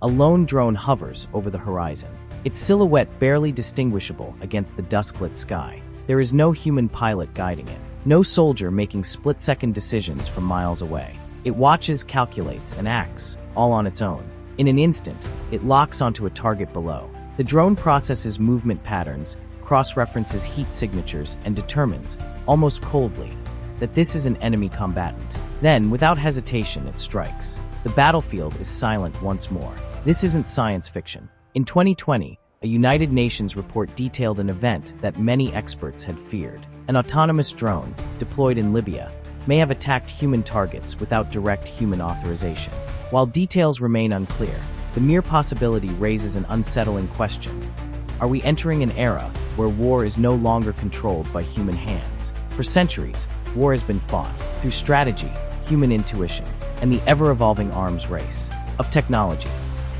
A lone drone hovers over the horizon, its silhouette barely distinguishable against the dusk-lit sky. There is no human pilot guiding it, no soldier making split-second decisions from miles away. It watches, calculates, and acts, all on its own. In an instant, it locks onto a target below. The drone processes movement patterns, cross-references heat signatures, and determines, almost coldly, that this is an enemy combatant. Then, without hesitation, it strikes. The battlefield is silent once more. This isn't science fiction. In 2020, a United Nations report detailed an event that many experts had feared. An autonomous drone, deployed in Libya, may have attacked human targets without direct human authorization. While details remain unclear, the mere possibility raises an unsettling question. Are we entering an era where war is no longer controlled by human hands? For centuries, war has been fought through strategy, human intuition, and the ever-evolving arms race of technology.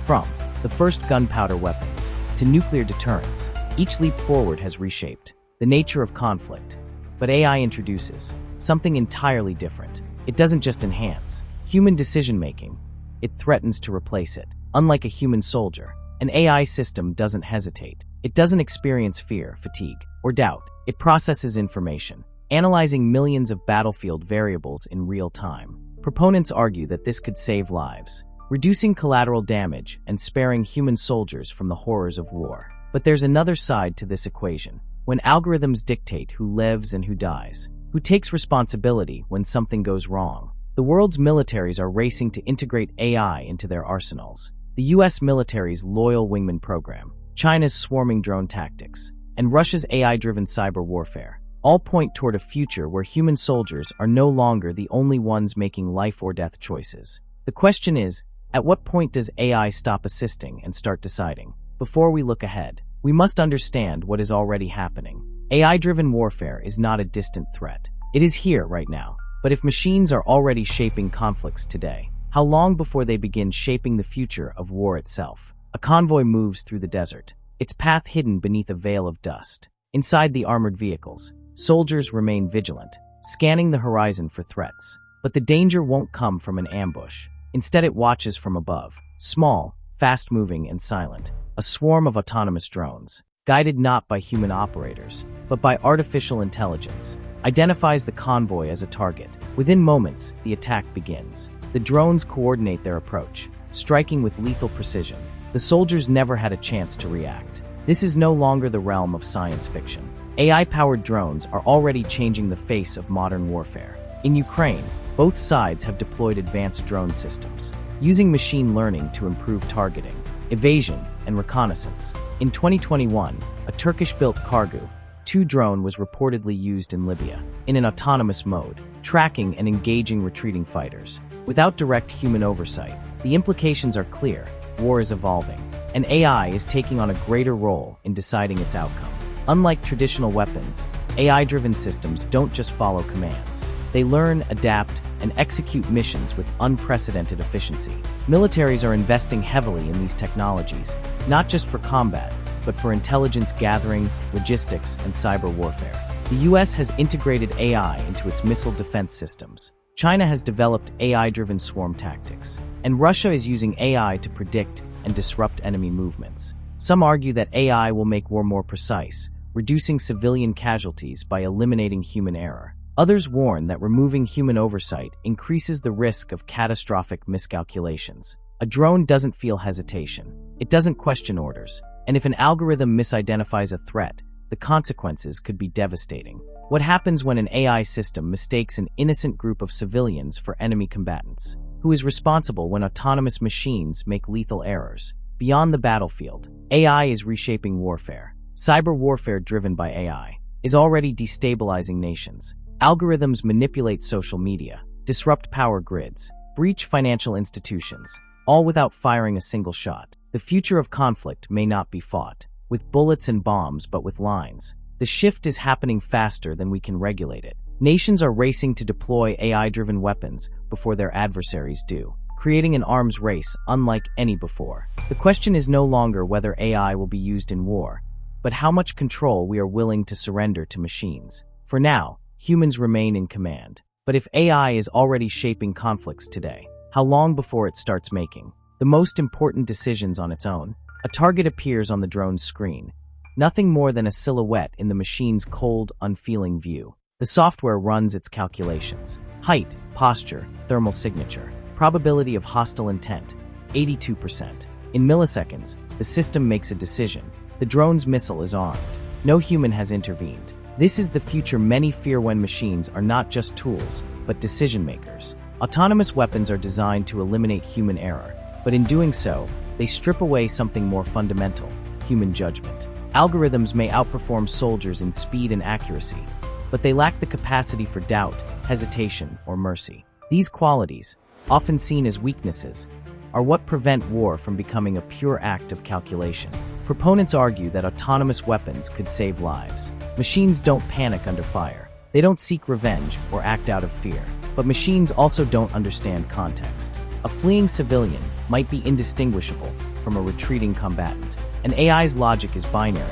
From the first gunpowder weapons to nuclear deterrence, each leap forward has reshaped the nature of conflict. But AI introduces something entirely different. It doesn't just enhance human decision-making, it threatens to replace it. Unlike a human soldier, an AI system doesn't hesitate. It doesn't experience fear, fatigue, or doubt. It processes information, analyzing millions of battlefield variables in real time. Proponents argue that this could save lives, reducing collateral damage and sparing human soldiers from the horrors of war. But there's another side to this equation. When algorithms dictate who lives and who dies, who takes responsibility when something goes wrong, the world's militaries are racing to integrate AI into their arsenals. The US military's loyal Wingman program, China's swarming drone tactics, and Russia's AI-driven cyber warfare all point toward a future where human soldiers are no longer the only ones making life-or-death choices. The question is, at what point does AI stop assisting and start deciding? Before we look ahead, we must understand what is already happening. AI-driven warfare is not a distant threat. It is here right now. But if machines are already shaping conflicts today, how long before they begin shaping the future of war itself? A convoy moves through the desert, its path hidden beneath a veil of dust. Inside the armored vehicles, soldiers remain vigilant, scanning the horizon for threats. But the danger won't come from an ambush. Instead, it watches from above, small, fast-moving, and silent. A swarm of autonomous drones, guided not by human operators, but by artificial intelligence, identifies the convoy as a target. Within moments, the attack begins. The drones coordinate their approach, striking with lethal precision. The soldiers never had a chance to react. This is no longer the realm of science fiction. AI-powered drones are already changing the face of modern warfare. In Ukraine, both sides have deployed advanced drone systems, using machine learning to improve targeting, evasion, and reconnaissance. In 2021, a Turkish-built Kargu-2 drone was reportedly used in Libya, in an autonomous mode, tracking and engaging retreating fighters. Without direct human oversight, the implications are clear. War is evolving, and AI is taking on a greater role in deciding its outcome. Unlike traditional weapons, AI-driven systems don't just follow commands. They learn, adapt, and execute missions with unprecedented efficiency. Militaries are investing heavily in these technologies, not just for combat, but for intelligence gathering, logistics, and cyber warfare. The US has integrated AI into its missile defense systems. China has developed AI-driven swarm tactics, and Russia is using AI to predict and disrupt enemy movements. Some argue that AI will make war more precise, reducing civilian casualties by eliminating human error. Others warn that removing human oversight increases the risk of catastrophic miscalculations. A drone doesn't feel hesitation. It doesn't question orders. And if an algorithm misidentifies a threat, the consequences could be devastating. What happens when an AI system mistakes an innocent group of civilians for enemy combatants? Who is responsible when autonomous machines make lethal errors? Beyond the battlefield, AI is reshaping warfare. Cyber warfare driven by AI is already destabilizing nations. Algorithms manipulate social media, disrupt power grids, breach financial institutions, all without firing a single shot. The future of conflict may not be fought with bullets and bombs, but with lines. The shift is happening faster than we can regulate it. Nations are racing to deploy AI-driven weapons before their adversaries do, creating an arms race unlike any before. The question is no longer whether AI will be used in war, but how much control we are willing to surrender to machines. For now, humans remain in command. But if AI is already shaping conflicts today, how long before it starts making the most important decisions on its own. A target appears on the drone's screen, nothing more than a silhouette in the machine's cold, unfeeling view. The software runs its calculations. Height, posture, thermal signature, probability of hostile intent, 82%. In milliseconds, the system makes a decision. The drone's missile is armed. No human has intervened. This is the future many fear when machines are not just tools, but decision makers. Autonomous weapons are designed to eliminate human error, but in doing so, they strip away something more fundamental: human judgment. Algorithms may outperform soldiers in speed and accuracy, but they lack the capacity for doubt, hesitation, or mercy. These qualities, often seen as weaknesses, are what prevent war from becoming a pure act of calculation. Proponents argue that autonomous weapons could save lives. Machines don't panic under fire. They don't seek revenge or act out of fear. But machines also don't understand context. A fleeing civilian might be indistinguishable from a retreating combatant. An AI's logic is binary,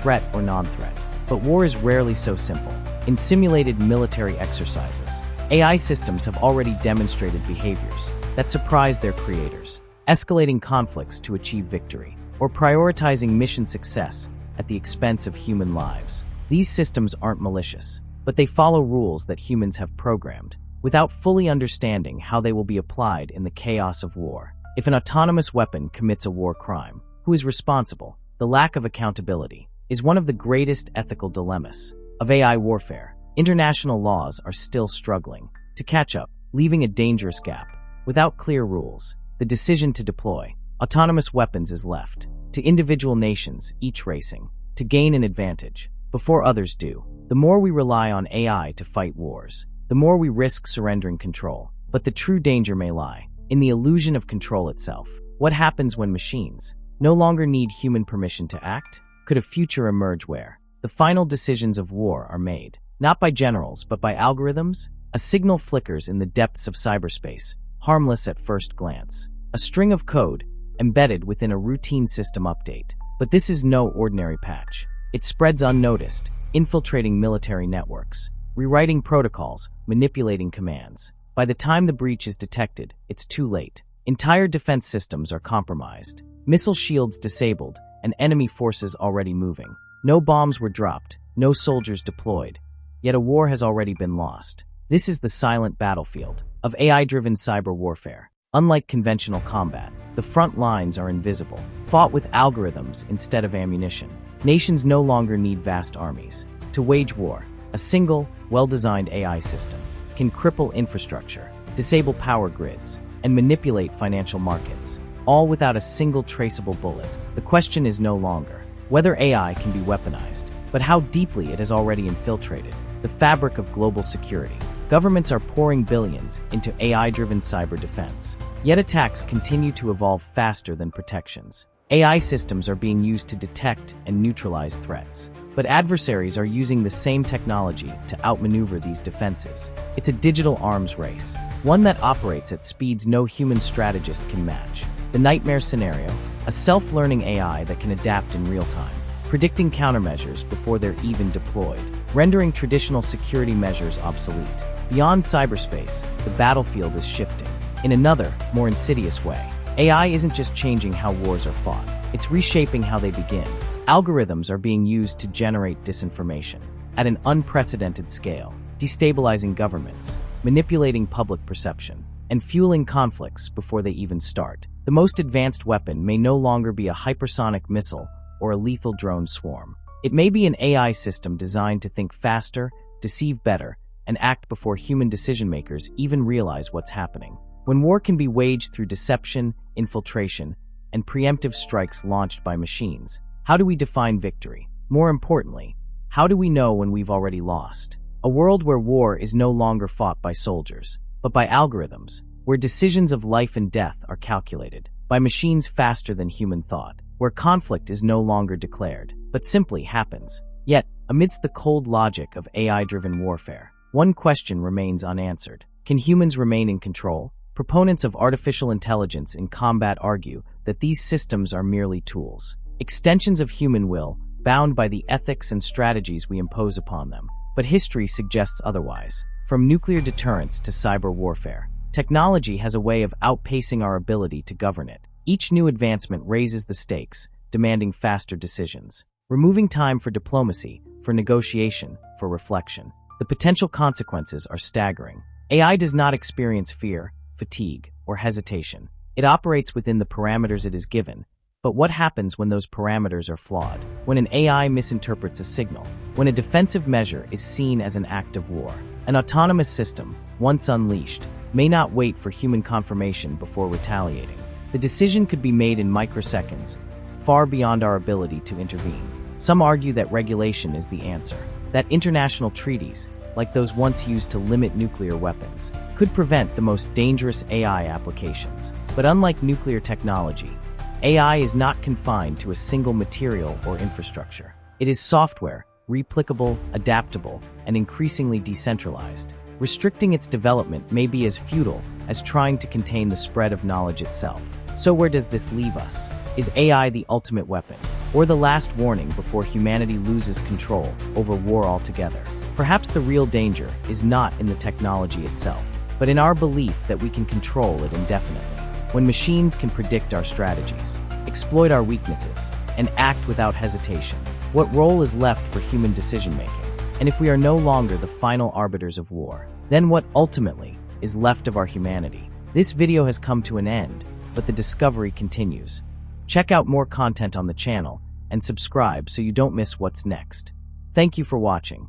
threat or non-threat. But war is rarely so simple. In simulated military exercises, AI systems have already demonstrated behaviors that surprise their creators, escalating conflicts to achieve victory, or prioritizing mission success at the expense of human lives. These systems aren't malicious, but they follow rules that humans have programmed, without fully understanding how they will be applied in the chaos of war. If an autonomous weapon commits a war crime, who is responsible? The lack of accountability is one of the greatest ethical dilemmas of AI warfare. International laws are still struggling to catch up, leaving a dangerous gap. Without clear rules, the decision to deploy autonomous weapons is left to individual nations, each racing to gain an advantage before others do. The more we rely on AI to fight wars, the more we risk surrendering control. But the true danger may lie in the illusion of control itself. What happens when machines no longer need human permission to act? Could a future emerge where the final decisions of war are made, not by generals, but by algorithms? A signal flickers in the depths of cyberspace, harmless at first glance. A string of code embedded within a routine system update. But this is no ordinary patch. It spreads unnoticed, infiltrating military networks, rewriting protocols, manipulating commands. By the time the breach is detected, it's too late. Entire defense systems are compromised, missile shields disabled, and enemy forces already moving. No bombs were dropped, no soldiers deployed, yet a war has already been lost. This is the silent battlefield of AI-driven cyber warfare. Unlike conventional combat, the front lines are invisible, fought with algorithms instead of ammunition. Nations no longer need vast armies to wage war. A single, well-designed AI system can cripple infrastructure, disable power grids, and manipulate financial markets, all without a single traceable bullet. The question is no longer whether AI can be weaponized, but how deeply it has already infiltrated the fabric of global security. Governments are pouring billions into AI-driven cyber defense, yet attacks continue to evolve faster than protections. AI systems are being used to detect and neutralize threats, but adversaries are using the same technology to outmaneuver these defenses. It's a digital arms race, one that operates at speeds no human strategist can match. The nightmare scenario: a self-learning AI that can adapt in real time, predicting countermeasures before they're even deployed, rendering traditional security measures obsolete. Beyond cyberspace, the battlefield is shifting. In another, more insidious way, AI isn't just changing how wars are fought, it's reshaping how they begin. Algorithms are being used to generate disinformation at an unprecedented scale, destabilizing governments, manipulating public perception, and fueling conflicts before they even start. The most advanced weapon may no longer be a hypersonic missile or a lethal drone swarm. It may be an AI system designed to think faster, deceive better, and act before human decision-makers even realize what's happening. When war can be waged through deception, infiltration, and preemptive strikes launched by machines, how do we define victory? More importantly, how do we know when we've already lost? A world where war is no longer fought by soldiers, but by algorithms, where decisions of life and death are calculated by machines faster than human thought, where conflict is no longer declared, but simply happens. Yet, amidst the cold logic of AI-driven warfare, one question remains unanswered. Can humans remain in control? Proponents of artificial intelligence in combat argue that these systems are merely tools, extensions of human will, bound by the ethics and strategies we impose upon them. But history suggests otherwise. From nuclear deterrence to cyber warfare, technology has a way of outpacing our ability to govern it. Each new advancement raises the stakes, demanding faster decisions, removing time for diplomacy, for negotiation, for reflection. The potential consequences are staggering. AI does not experience fear, fatigue, or hesitation. It operates within the parameters it is given. But what happens when those parameters are flawed? When an AI misinterprets a signal? When a defensive measure is seen as an act of war? An autonomous system, once unleashed, may not wait for human confirmation before retaliating. The decision could be made in microseconds, far beyond our ability to intervene. Some argue that regulation is the answer, that international treaties, like those once used to limit nuclear weapons, could prevent the most dangerous AI applications. But unlike nuclear technology, AI is not confined to a single material or infrastructure. It is software, replicable, adaptable, and increasingly decentralized. Restricting its development may be as futile as trying to contain the spread of knowledge itself. So where does this leave us? Is AI the ultimate weapon, or the last warning before humanity loses control over war altogether? Perhaps the real danger is not in the technology itself, but in our belief that we can control it indefinitely. When machines can predict our strategies, exploit our weaknesses, and act without hesitation, what role is left for human decision-making? And if we are no longer the final arbiters of war, then what ultimately is left of our humanity? This video has come to an end, but the discovery continues. Check out more content on the channel and subscribe so you don't miss what's next. Thank you for watching.